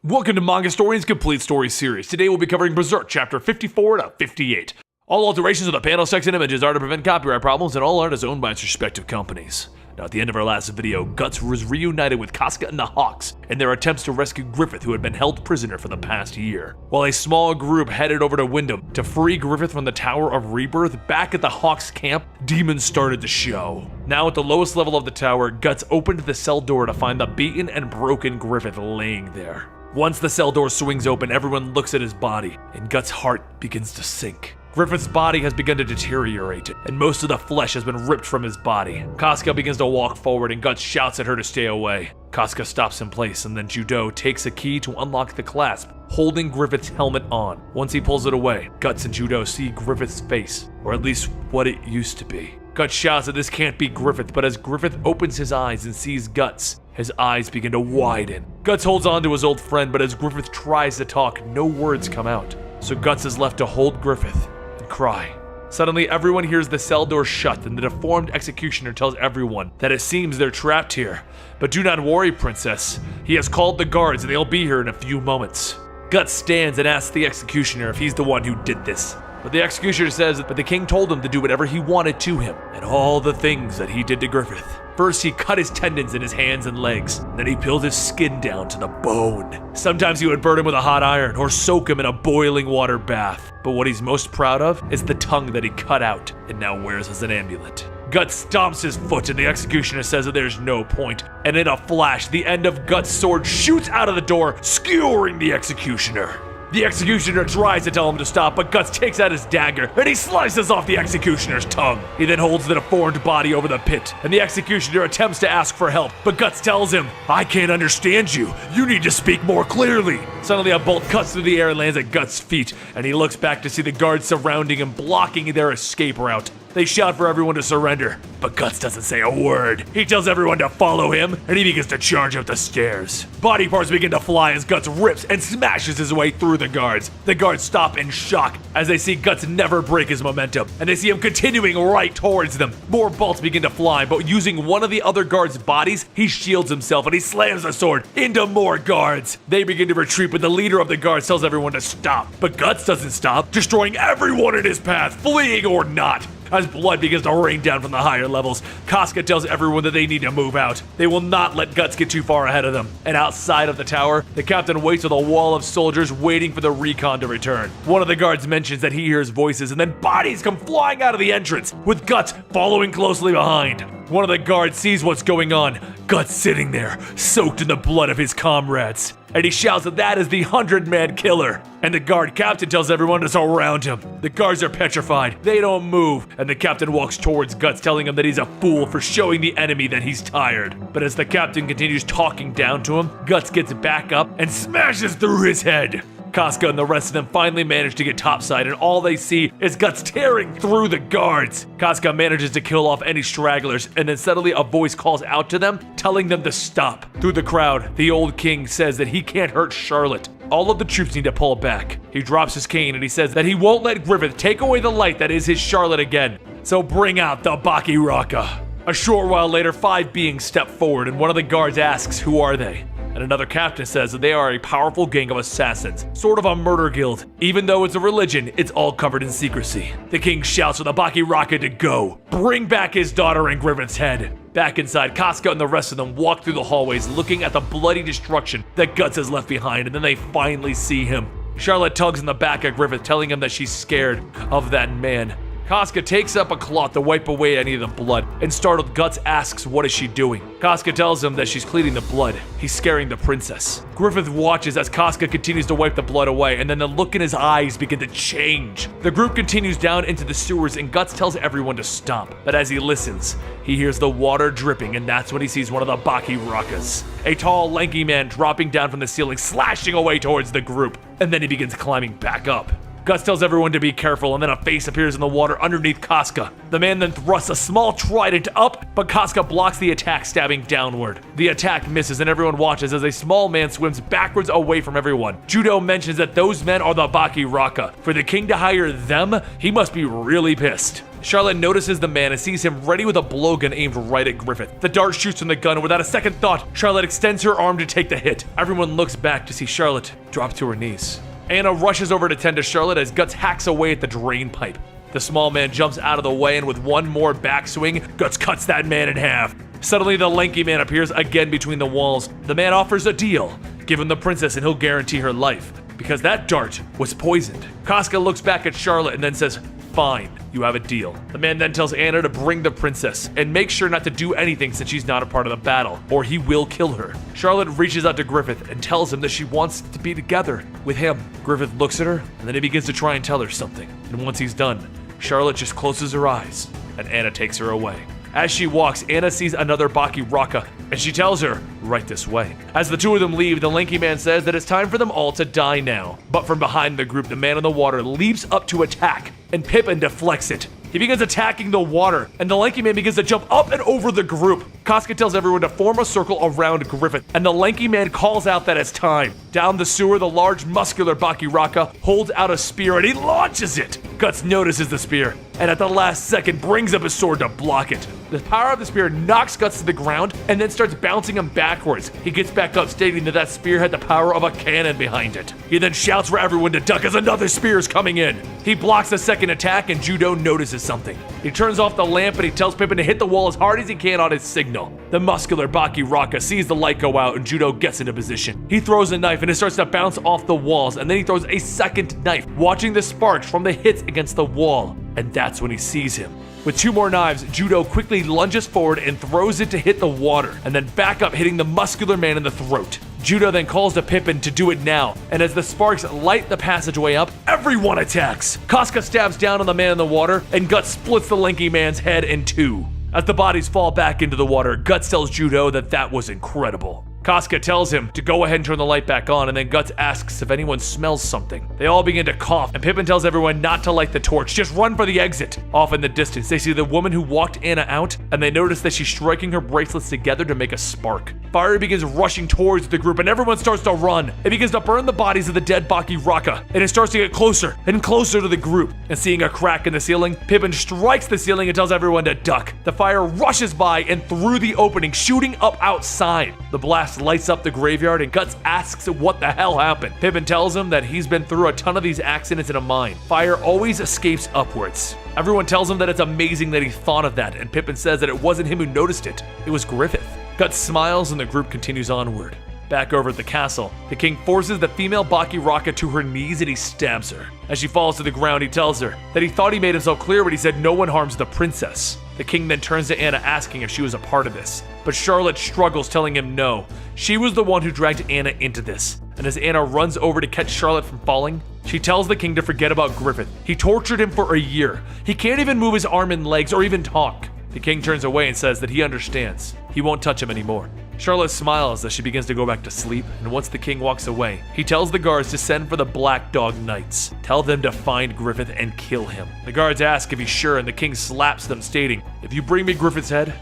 Welcome to Manga Historian's Complete Story Series. Today we'll be covering Berserk, chapter 54 to 58. All alterations of the panel, text, and images are to prevent copyright problems, and all art is owned by its respective companies. Now, at the end of our last video, Guts was reunited with Casca and the Hawks in their attempts to rescue Griffith, who had been held prisoner for the past year. While a small group headed over to Wyndham to free Griffith from the Tower of Rebirth, back at the Hawks camp, demons started to show. Now at the lowest level of the tower, Guts opened the cell door to find the beaten and broken Griffith laying there. Once the cell door swings open, everyone looks at his body, and Guts' heart begins to sink. Griffith's body has begun to deteriorate, and most of the flesh has been ripped from his body. Casca begins to walk forward, and Guts shouts at her to stay away. Casca stops in place, and then Judo takes a key to unlock the clasp, holding Griffith's helmet on. Once he pulls it away, Guts and Judo see Griffith's face, or at least what it used to be. Guts shouts that this can't be Griffith, but as Griffith opens his eyes and sees Guts, his eyes begin to widen. Guts holds on to his old friend, but as Griffith tries to talk, no words come out. So Guts is left to hold Griffith and cry. Suddenly, everyone hears the cell door shut, and the deformed executioner tells everyone that it seems they're trapped here. But do not worry, princess. He has called the guards, and they'll be here in a few moments. Guts stands and asks the executioner if he's the one who did this. But the executioner says that the king told him to do whatever he wanted to him, and all the things that he did to Griffith. First, he cut his tendons in his hands and legs, then he peeled his skin down to the bone. Sometimes he would burn him with a hot iron or soak him in a boiling water bath. But what he's most proud of is the tongue that he cut out and now wears as an amulet. Guts stomps his foot, and the executioner says that there's no point. And in a flash, the end of Guts' sword shoots out of the door, skewering the executioner. The executioner tries to tell him to stop, but Guts takes out his dagger, and he slices off the executioner's tongue. He then holds the deformed body over the pit, and the executioner attempts to ask for help, but Guts tells him, "I can't understand you. You need to speak more clearly." Suddenly, a bolt cuts through the air and lands at Guts' feet, and he looks back to see the guards surrounding him, blocking their escape route. They shout for everyone to surrender, but Guts doesn't say a word. He tells everyone to follow him, and he begins to charge up the stairs. Body parts begin to fly as Guts rips and smashes his way through the guards. The guards stop in shock as they see Guts never break his momentum, and they see him continuing right towards them. More bolts begin to fly, but using one of the other guards' bodies, he shields himself and he slams the sword into more guards. They begin to retreat, but the leader of the guards tells everyone to stop. But Guts doesn't stop, destroying everyone in his path, fleeing or not. As blood begins to rain down from the higher levels, Casca tells everyone that they need to move out. They will not let Guts get too far ahead of them. And outside of the tower, the captain waits with a wall of soldiers waiting for the recon to return. One of the guards mentions that he hears voices, and then bodies come flying out of the entrance, with Guts following closely behind. One of the guards sees what's going on, Guts sitting there, soaked in the blood of his comrades. And he shouts that that is the 100-man killer. And the guard captain tells everyone to surround him. The guards are petrified, they don't move, and the captain walks towards Guts, telling him that he's a fool for showing the enemy that he's tired. But as the captain continues talking down to him, Guts gets back up and smashes through his head. Casca and the rest of them finally manage to get topside, and all they see is Guts tearing through the guards. Casca manages to kill off any stragglers, and then suddenly a voice calls out to them, telling them to stop. Through the crowd, the old king says that he can't hurt Charlotte. All of the troops need to pull back. He drops his cane and he says that he won't let Griffith take away the light that is his Charlotte again. So bring out the Bakiraka. A short while later, 5 beings step forward, and one of the guards asks, "Who are they?" And another captain says that they are a powerful gang of assassins, sort of a murder guild. Even though it's a religion, it's all covered in secrecy. The king shouts for the Bakiraka to go. Bring back his daughter and Griffith's head. Back inside, Casca and the rest of them walk through the hallways, looking at the bloody destruction that Guts has left behind, and then they finally see him. Charlotte tugs in the back at Griffith, telling him that she's scared of that man. Casca takes up a cloth to wipe away any of the blood, and startled Guts asks what is she doing. Casca tells him that she's cleaning the blood. He's scaring the princess. Griffith watches as Casca continues to wipe the blood away, and then the look in his eyes begin to change. The group continues down into the sewers, and Guts tells everyone to stop. But as he listens, he hears the water dripping, and that's when he sees one of the Bakirakas. A tall, lanky man dropping down from the ceiling, slashing away towards the group, and then he begins climbing back up. Guts tells everyone to be careful, and then a face appears in the water underneath Casca. The man then thrusts a small trident up, but Casca blocks the attack, stabbing downward. The attack misses, and everyone watches as a small man swims backwards away from everyone. Judo mentions that those men are the Bakiraka. For the king to hire them, he must be really pissed. Charlotte notices the man and sees him ready with a blowgun aimed right at Griffith. The dart shoots from the gun, and without a second thought, Charlotte extends her arm to take the hit. Everyone looks back to see Charlotte drop to her knees. Anna rushes over to tend to Charlotte as Guts hacks away at the drain pipe. The small man jumps out of the way, and with one more backswing, Guts cuts that man in half. Suddenly, the lanky man appears again between the walls. The man offers a deal. Give him the princess and he'll guarantee her life, because that dart was poisoned. Casca looks back at Charlotte and then says, "Fine, you have a deal." The man then tells Anna to bring the princess and make sure not to do anything since she's not a part of the battle, or he will kill her. Charlotte reaches out to Griffith and tells him that she wants to be together with him. Griffith looks at her and then he begins to try and tell her something. And once he's done, Charlotte just closes her eyes and Anna takes her away. As she walks, Anna sees another Bakiraka, and she tells her, "Right this way." As the two of them leave, the lanky man says that it's time for them all to die now. But from behind the group, the man in the water leaps up to attack, and Pippin deflects it. He begins attacking the water, and the lanky man begins to jump up and over the group. Casca tells everyone to form a circle around Griffith, and the lanky man calls out that it's time. Down the sewer, the large, muscular Bakiraka holds out a spear, and he launches it. Guts notices the spear, and at the last second brings up his sword to block it. The power of the spear knocks Guts to the ground, and then starts bouncing him backwards. He gets back up, stating that spear had the power of a cannon behind it. He then shouts for everyone to duck as another spear is coming in. He blocks the second attack, and Judo notices something. He turns off the lamp, and he tells Pippin to hit the wall as hard as he can on his signal. The muscular Bakiraka sees the light go out, and Judo gets into position. He throws a knife, and it starts to bounce off the walls, and then he throws a second knife, watching the sparks from the hits against the wall, and that's when he sees him. With two more knives, Judo quickly lunges forward and throws it to hit the water, and then back up, hitting the muscular man in the throat. Judo then calls to Pippin to do it now, and as the sparks light the passageway up, everyone attacks. Casca stabs down on the man in the water, and Guts splits the lanky man's head in two. As the bodies fall back into the water, Guts tells Judo that was incredible. Casca tells him to go ahead and turn the light back on, and then Guts asks if anyone smells something. They all begin to cough, and Pippin tells everyone not to light the torch, just run for the exit. Off in the distance, they see the woman who walked Anna out, and they notice that she's striking her bracelets together to make a spark. Fire begins rushing towards the group, and everyone starts to run. It begins to burn the bodies of the dead Bakiraka, and it starts to get closer and closer to the group. And seeing a crack in the ceiling, Pippin strikes the ceiling and tells everyone to duck. The fire rushes by and through the opening, shooting up outside. The blast lights up the graveyard, and Guts asks what the hell happened. Pippin tells him that he's been through a ton of these accidents in a mine. Fire always escapes upwards. Everyone tells him that it's amazing that he thought of that, and Pippin says that it wasn't him who noticed it. It was Griffith. Guts smiles, and the group continues onward. Back over at the castle, the king forces the female Bakiraka to her knees and he stabs her. As she falls to the ground, he tells her that he thought he made himself clear when he said no one harms the princess. The king then turns to Anna asking if she was a part of this, but Charlotte struggles, telling him no. She was the one who dragged Anna into this. And as Anna runs over to catch Charlotte from falling, she tells the king to forget about Griffith. He tortured him for a year. He can't even move his arm and legs or even talk. The king turns away and says that he understands. He won't touch him anymore. Charlotte smiles as she begins to go back to sleep, and once the king walks away, he tells the guards to send for the Black Dog Knights. Tell them to find Griffith and kill him. The guards ask if he's sure, and the king slaps them, stating, "If you bring me Griffith's head,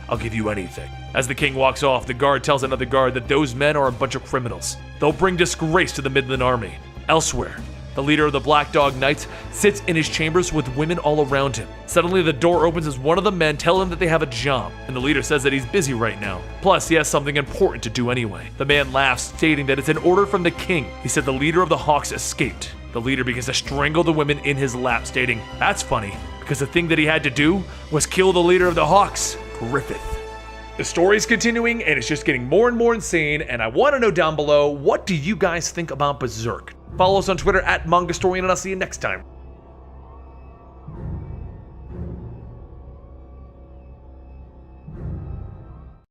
I'll give you anything." As the king walks off, the guard tells another guard that those men are a bunch of criminals. They'll bring disgrace to the Midland Army. Elsewhere, the leader of the Black Dog Knights sits in his chambers with women all around him. Suddenly, the door opens as one of the men tell him that they have a job, and the leader says that he's busy right now. Plus, he has something important to do anyway. The man laughs, stating that it's an order from the king. He said the leader of the Hawks escaped. The leader begins to strangle the women in his lap, stating, "That's funny, because the thing that he had to do was kill the leader of the Hawks, Griffith." The story's continuing, and it's just getting more and more insane, and I want to know down below, what do you guys think about Berserk? Follow us on Twitter @MangaStorian, and I'll see you next time.